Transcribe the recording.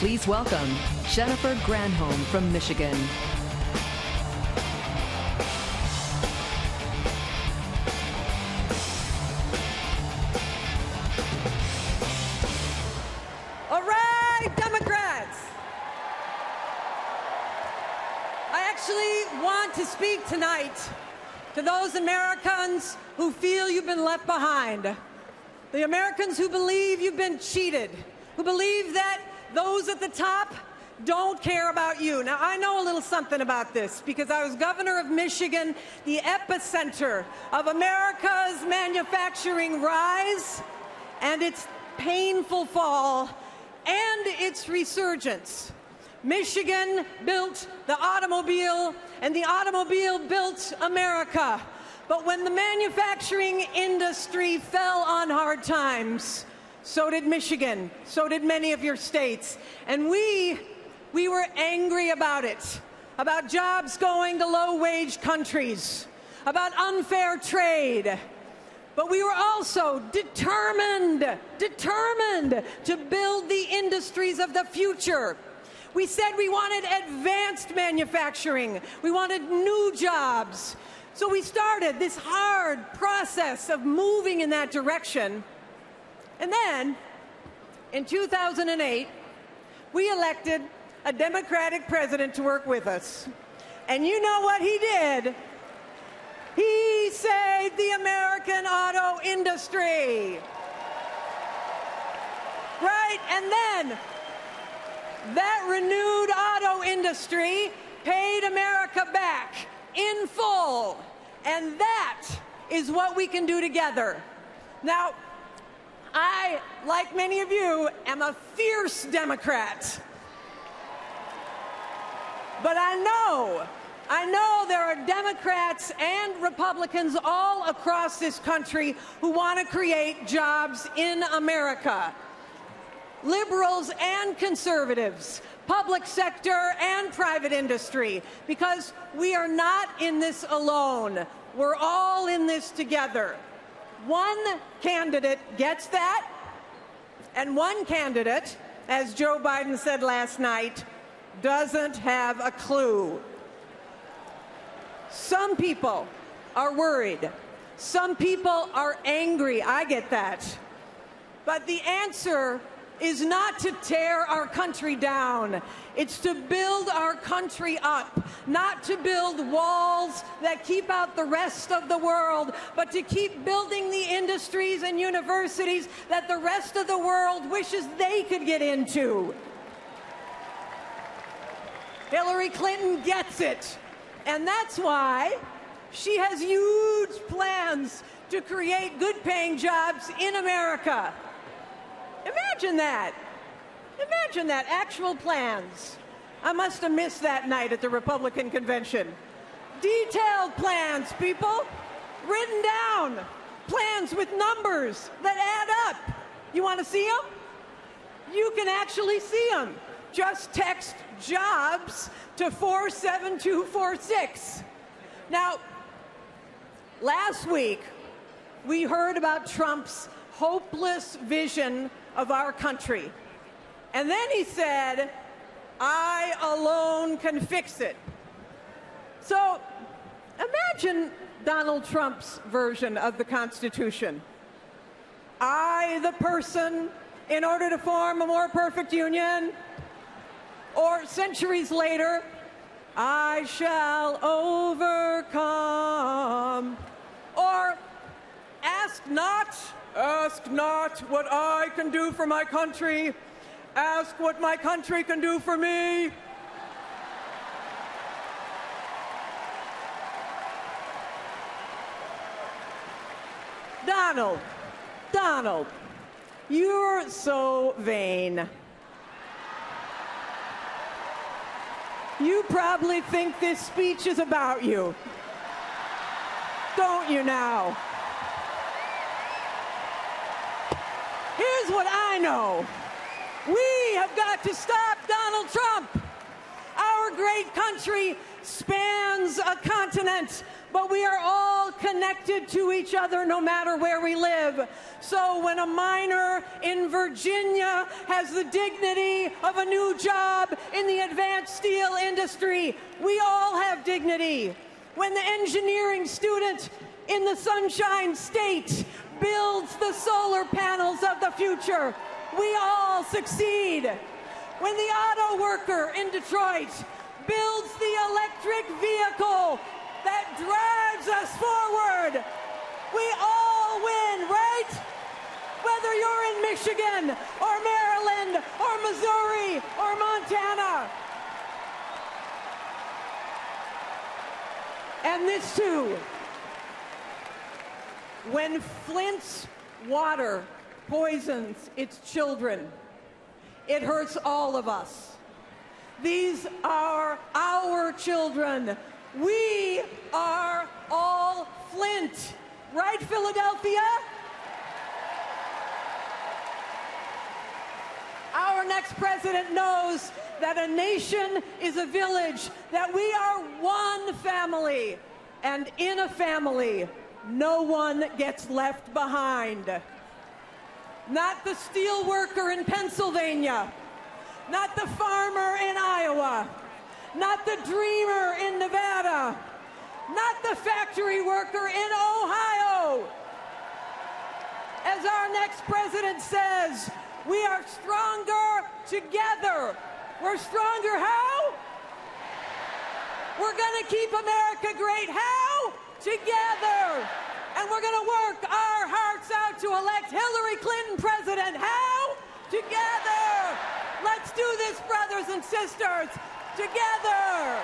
Please welcome Jennifer Granholm from Michigan. All right, Democrats. I actually want to speak tonight to those Americans who feel you've been left behind. The Americans who believe you've been cheated, who believe that those at the top don't care about you. Now, I know a little something about this because I was governor of Michigan, the epicenter of America's manufacturing rise and its painful fall and its resurgence. Michigan built the automobile, and the automobile built America. But when the manufacturing industry fell on hard times, so did Michigan, so did many of your states. And we were angry about it, about jobs going to low-wage countries, about unfair trade. But we were also determined to build the industries of the future. We said we wanted advanced manufacturing. We wanted new jobs. So we started this hard process of moving in that direction. And then, in 2008, we elected a Democratic president to work with us. And you know what he did? He saved the American auto industry. Right? And then, that renewed auto industry paid America back in full. And that is what we can do together. Now, I, like many of you, am a fierce Democrat. But I know there are Democrats and Republicans all across this country who want to create jobs in America. Liberals and conservatives, public sector and private industry, because we are not in this alone. We're all in this together. One candidate gets that, and one candidate, as Joe Biden said last night, doesn't have a clue. Some people are worried. Some people are angry. I get that. But the answer is not to tear our country down. It's to build our country up, not to build walls that keep out the rest of the world, but to keep building the industries and universities that the rest of the world wishes they could get into. Hillary Clinton gets it, and that's why she has huge plans to create good-paying jobs in America. Imagine that. Imagine that, actual plans. I must have missed that night at the Republican convention. Detailed plans, people. Written down. Plans with numbers that add up. You want to see them? You can actually see them. Just text jobs to 47246. Now, last week, we heard about Trump's hopeless vision of our country. And then he said, I alone can fix it. So imagine Donald Trump's version of the Constitution. I, the person, in order to form a more perfect union. Or centuries later, I shall overcome. Or ask not what I can do for my country. Ask what my country can do for me. Donald, you're so vain. You probably think this speech is about you. Don't you now? Here's what I know. We have got to stop Donald Trump. Our great country spans a continent. but we are all connected to each other no matter where we live. So when a miner in Virginia has the dignity of a new job in the advanced steel industry, we all have dignity. When the engineering student in the Sunshine State builds the solar panels of the future, we all succeed. When the auto worker in Detroit builds the electric vehicle that drives us forward, we all win, right? Whether you're in Michigan or Maryland or Missouri or Montana. And this too, when Flint's water poisons its children, it hurts all of us. These are our children. We are all Flint. Right, Philadelphia? Our next president knows that a nation is a village, that we are one family, and in a family, no one gets left behind. Not the steel worker in Pennsylvania, not the farmer in Iowa, not the dreamer in Nevada, not the factory worker in Ohio. As our next president says, we are stronger together. We're stronger how? We're gonna keep America great how? Together. And we're gonna work our hearts out to elect Hillary Clinton president how? Together. Let's do this, brothers and sisters. Together.